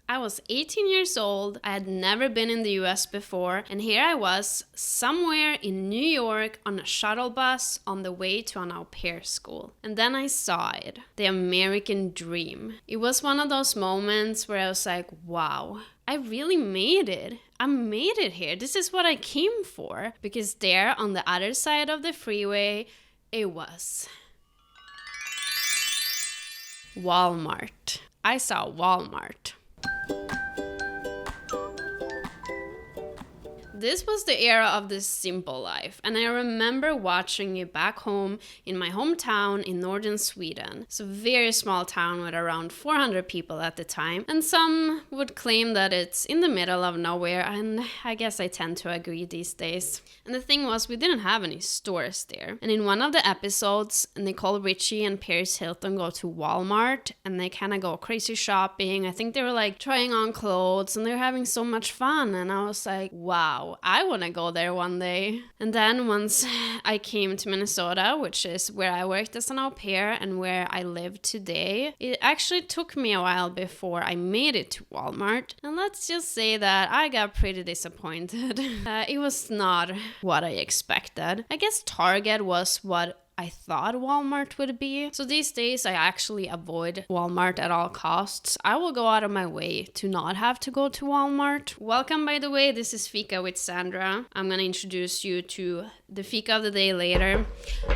I was 18 years old, I had never been in the US before, and here I was, somewhere in New York on a shuttle bus on the way to an au pair school. And then I saw it, the American dream. It was one of those moments where I was like, wow, I really made it. I made it here. This is what I came for. Because there on the other side of the freeway, it was Walmart. I saw Walmart. This was the era of the simple life, and I remember watching it back home in my hometown in northern Sweden. It's a very small town with around 400 people at the time, and some would claim that it's in the middle of nowhere, and I guess I tend to agree these days. And the thing was, we didn't have any stores there. And in one of the episodes, Nicole Richie and Paris Hilton go to Walmart, and they kind of go crazy shopping. I think they were like trying on clothes, and they're having so much fun, and I was like, wow. I want to go there one day. And then once I came to Minnesota, which is where I worked as an au pair and where I live today, it actually took me a while before I made it to Walmart. And let's just say that I got pretty disappointed. It was not what I expected. I guess Target was what I thought Walmart would be. So these days I actually avoid Walmart at all costs. I will go out of my way to not have to go to Walmart. Welcome, by the way, this is Fika with Sandra. I'm gonna introduce you to the Fika of the day later.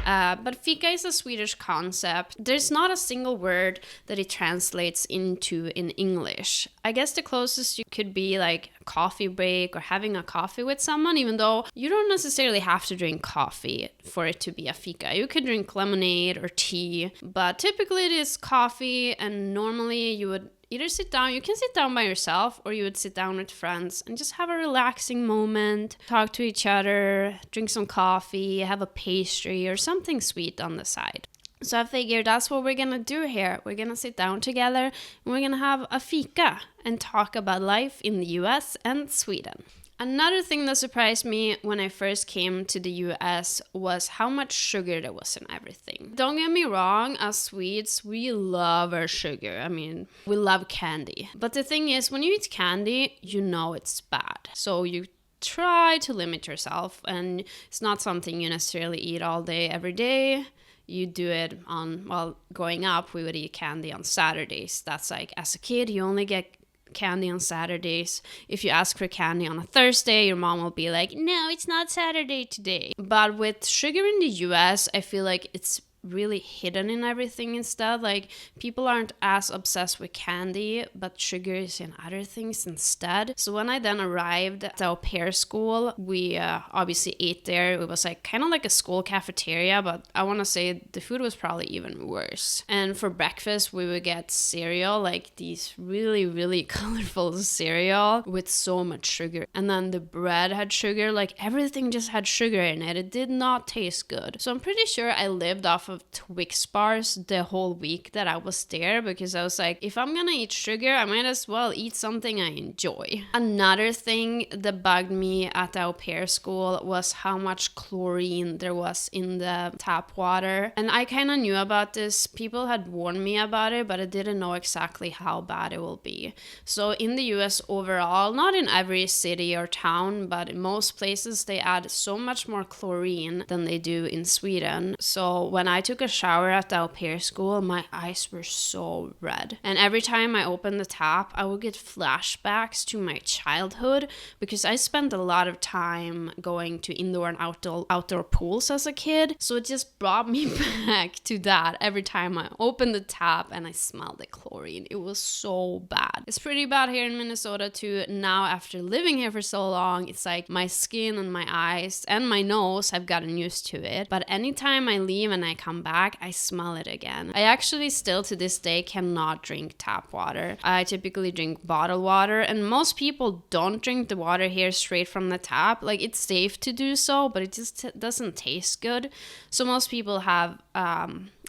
But Fika is a Swedish concept. There's not a single word that it translates into in English. I guess the closest you could be like a coffee break or having a coffee with someone, even though you don't necessarily have to drink coffee for it to be a Fika. You could drink lemonade or tea, but typically it is coffee, and normally you would either sit down, you can sit down by yourself, or you would sit down with friends and just have a relaxing moment, talk to each other, drink some coffee, have a pastry or something sweet on the side. So I figured that's what we're gonna do here. We're gonna sit down together and we're gonna have a fika and talk about life in the US and Sweden. Another thing that surprised me when I first came to the US was how much sugar there was in everything. Don't get me wrong, as Swedes, we love our sugar. I mean, we love candy. But the thing is, when you eat candy, you know it's bad. So you try to limit yourself, and it's not something you necessarily eat all day, every day. You do it on, well, growing up, we would eat candy on Saturdays. That's like, as a kid, you only get candy on Saturdays. If you ask for candy on a Thursday, your mom will be like, no, it's not Saturday today. But with sugar in the US, I feel like it's really hidden in everything instead. Like, people aren't as obsessed with candy, but sugar is in other things instead. So when I then arrived at the au pair school, we obviously ate there. It was like kind of like a school cafeteria, but I want to say the food was probably even worse. And for breakfast, we would get cereal, like these really, really colorful cereal with so much sugar. And then the bread had sugar, like everything just had sugar in it. It did not taste good. So I'm pretty sure I lived off of Twix bars the whole week that I was there, because I was like, if I'm gonna eat sugar, I might as well eat something I enjoy. Another thing that bugged me at the au pair school was how much chlorine there was in the tap water. And I kind of knew about this. People had warned me about it, but I didn't know exactly how bad it will be. So in the US overall, not in every city or town, but in most places, they add so much more chlorine than they do in Sweden. So when I took a shower at the au pair school, my eyes were so red. And every time I opened the tap, I would get flashbacks to my childhood, because I spent a lot of time going to indoor and outdoor pools as a kid. So it just brought me back to that every time I opened the tap and I smelled the chlorine. It was so bad. It's pretty bad here in Minnesota too. Now, after living here for so long, it's like my skin and my eyes and my nose have gotten used to it. But anytime I leave and I come back, I smell it again. I actually still to this day cannot drink tap water. I typically drink bottled water, and most people don't drink the water here straight from the tap. Like, it's safe to do so, but it just doesn't taste good. So most people have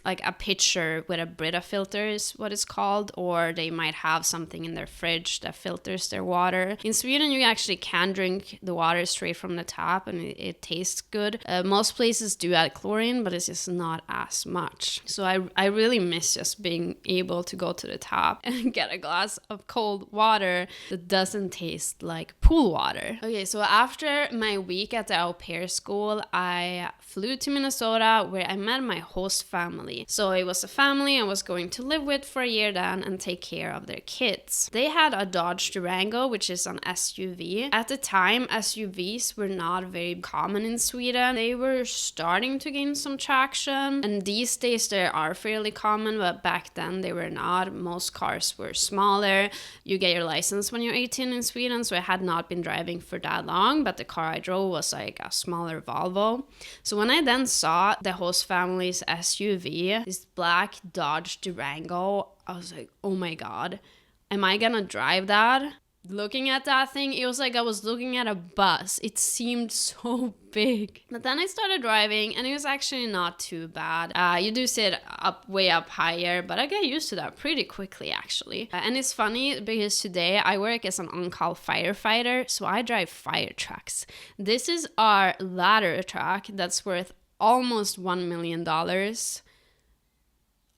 like a pitcher with a Brita filter is what it's called, or they might have something in their fridge that filters their water. In Sweden, you actually can drink the water straight from the tap and it tastes good. Most places do add chlorine, but it's just not as much. So I really miss just being able to go to the tap and get a glass of cold water that doesn't taste like pool water. Okay, so after my week at the au pair school, I flew to Minnesota where I met my host family. So it was a family I was going to live with for a year then and take care of their kids. They had a Dodge Durango, which is an SUV. At the time, SUVs were not very common in Sweden. They were starting to gain some traction, and these days they are fairly common, but back then they were not. Most cars were smaller. You get your license when you're 18 in Sweden, so I had not been driving for that long, but the car I drove was like a smaller Volvo. So when I then saw the host family's SUV, this black Dodge Durango, I was like, oh my god, am I gonna drive that? Looking at that thing, it was like I was looking at a bus. It seemed so big. But then I started driving and it was actually not too bad. You do sit up way up higher, but I get used to that pretty quickly actually. And it's funny because today I work as an on-call firefighter, so I drive fire trucks. This is our ladder truck that's worth almost $1 million.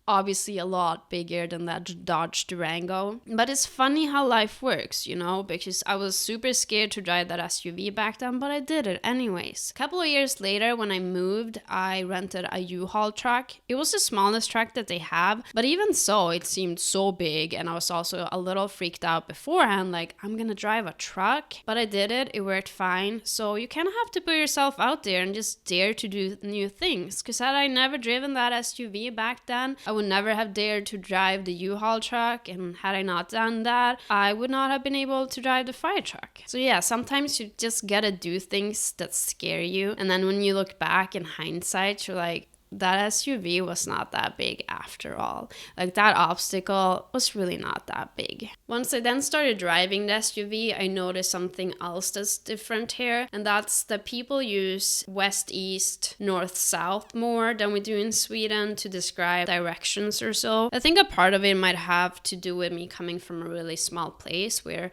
Obviously a lot bigger than that Dodge Durango. But it's funny how life works, you know, because I was super scared to drive that SUV back then, but I did it anyways. A couple of years later, when I moved, I rented a U-Haul truck. It was the smallest truck that they have, but even so, it seemed so big, and I was also a little freaked out beforehand, like, I'm gonna drive a truck. But I did it, it worked fine. So you kind of have to put yourself out there and just dare to do new things, because had I never driven that SUV back then, I would never have dared to drive the U-Haul truck, and had I not done that, I would not have been able to drive the fire truck. So yeah, sometimes you just gotta do things that scare you, and then when you look back in hindsight, you're like, that SUV was not that big after all. Like, that obstacle was really not that big. Once I then started driving the SUV, I noticed something else that's different here, and that's that people use west-east, north-south more than we do in Sweden to describe directions or so. I think a part of it might have to do with me coming from a really small place where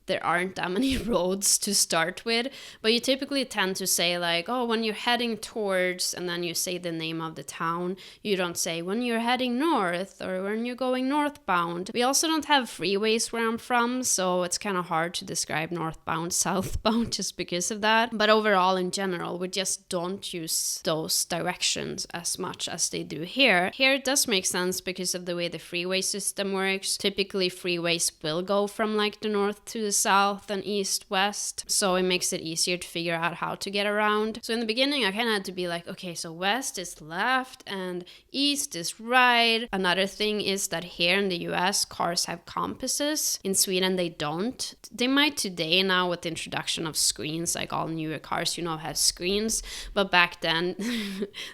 there aren't that many roads to start with, but you typically tend to say like, oh, when you're heading towards, and then you say the name of the town. You don't say when you're heading north or when you're going northbound. We also don't have freeways where I'm from, so it's kind of hard to describe northbound, southbound just because of that. But overall, in general, we just don't use those directions as much as they do here. Here it does make sense because of the way the freeway system works. Typically, freeways will go from like the north to the south and east west, so it makes it easier to figure out how to get around. So in the beginning I kind of had to be like, okay, so west is left and east is right. Another thing is that here in the US, cars have compasses. In Sweden they don't. They might today now with the introduction of screens, like all newer cars, you know, have screens, but back then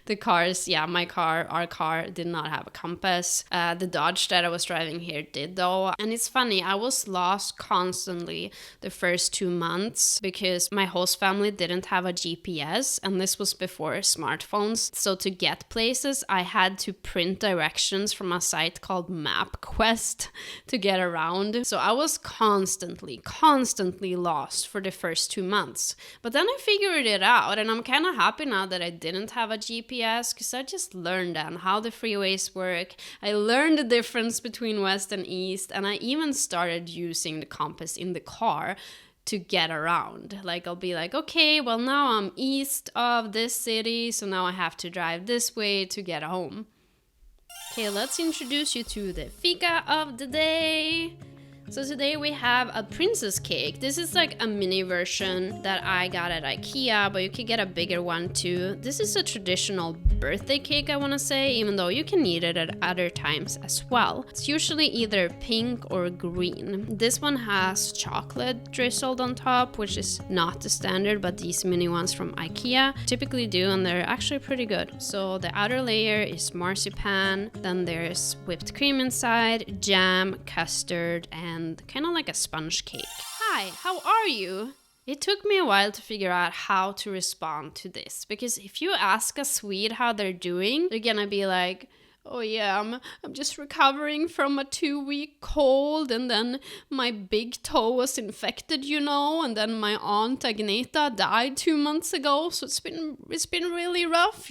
the cars, yeah, my car, our car did not have a compass. The Dodge that I was driving here did though. And it's funny, I was lost constantly the first 2 months because my host family didn't have a GPS, and this was before smartphones. So to get places, I had to print directions from a site called MapQuest to get around. So I was constantly lost for the first 2 months. But then I figured it out, and I'm kind of happy now that I didn't have a GPS, because I just learned then how the freeways work. I learned the difference between west and east, and I even started using the compass in the car to get around. Like, I'll be like, okay, well now I'm east of this city, so now I have to drive this way to get home. Okay, let's introduce you to the Fika of the day. So today we have a princess cake. This is like a mini version that I got at IKEA, but you could get a bigger one too. This is a traditional birthday cake, I want to say, even though you can eat it at other times as well. It's usually either pink or green. This one has chocolate drizzled on top, which is not the standard, but these mini ones from IKEA typically do, and they're actually pretty good. So the outer layer is marzipan, then there's whipped cream inside, jam, custard, and kind of like a sponge cake. Hi, how are you? It took me a while to figure out how to respond to this, because if you ask a Swede how they're doing, they're gonna be like, oh yeah, I'm just recovering from a 2-week cold, and then my big toe was infected, and then my aunt Agneta died 2 months ago, so it's been really rough,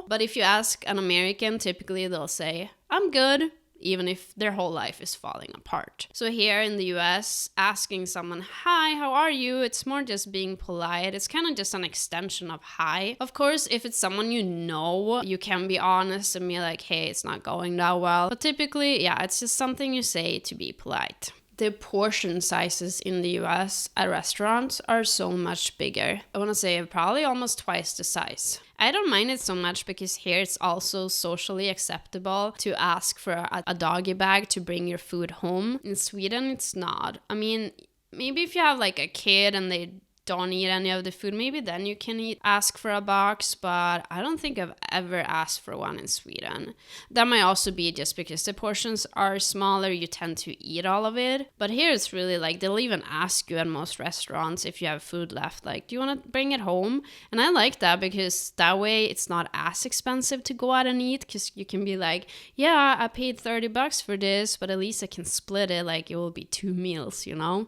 But if you ask an American, typically they'll say, I'm good, even if their whole life is falling apart. So here in the US, asking someone, hi, how are you? It's more just being polite. It's kind of just an extension of hi. Of course, if it's someone you know, you can be honest and be like, hey, it's not going that well. But typically, yeah, it's just something you say to be polite. The portion sizes in the US at restaurants are so much bigger. I want to say probably almost twice the size. I don't mind it so much because here it's also socially acceptable to ask for a doggy bag to bring your food home. In Sweden, it's not. I mean, maybe if you have like a kid and they don't eat any of the food, maybe then you can ask for a box, but I don't think I've ever asked for one in Sweden. That might also be just because the portions are smaller, you tend to eat all of it. But here it's really like, they'll even ask you at most restaurants if you have food left, like, do you want to bring it home? And I like that because that way it's not as expensive to go out and eat, because you can be like, yeah, I paid $30 for this, but at least I can split it, like it will be 2 meals,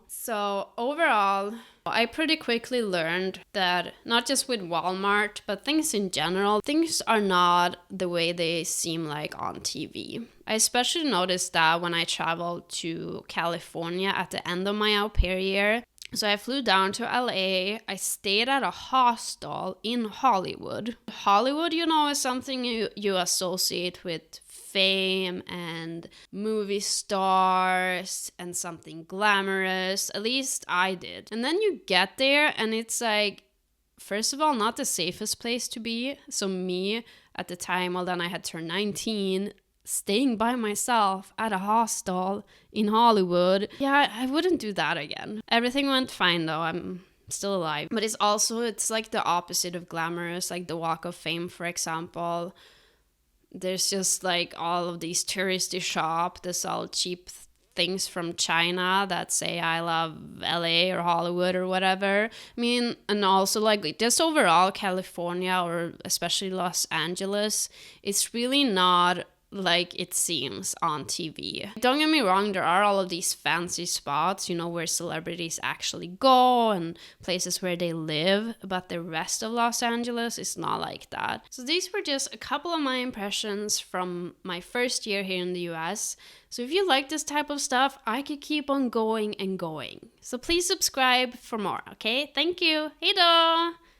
So overall, I pretty quickly learned that not just with Walmart, but things in general, things are not the way they seem like on TV. I especially noticed that when I traveled to California at the end of my au pair year. So I flew down to LA. I stayed at a hostel in Hollywood. Hollywood, is something you associate with fame and movie stars and something glamorous. At least I did. And then you get there and it's like, first of all, not the safest place to be. So me at the time, well, then I had turned 19, staying by myself at a hostel in Hollywood. Yeah, I wouldn't do that again. Everything went fine though. I'm still alive. But it's like the opposite of glamorous, like the Walk of Fame, for example. There's just like all of these touristy shops that sell cheap things from China that say I love LA or Hollywood or whatever. I mean, and also like just overall California, or especially Los Angeles, it's really not like it seems on TV. Don't get me wrong, there are all of these fancy spots, where celebrities actually go and places where they live, but the rest of Los Angeles is not like that. So these were just a couple of my impressions from my first year here in the US. So if you like this type of stuff, I could keep on going and going. So please subscribe for more, okay? Thank you. Hej då!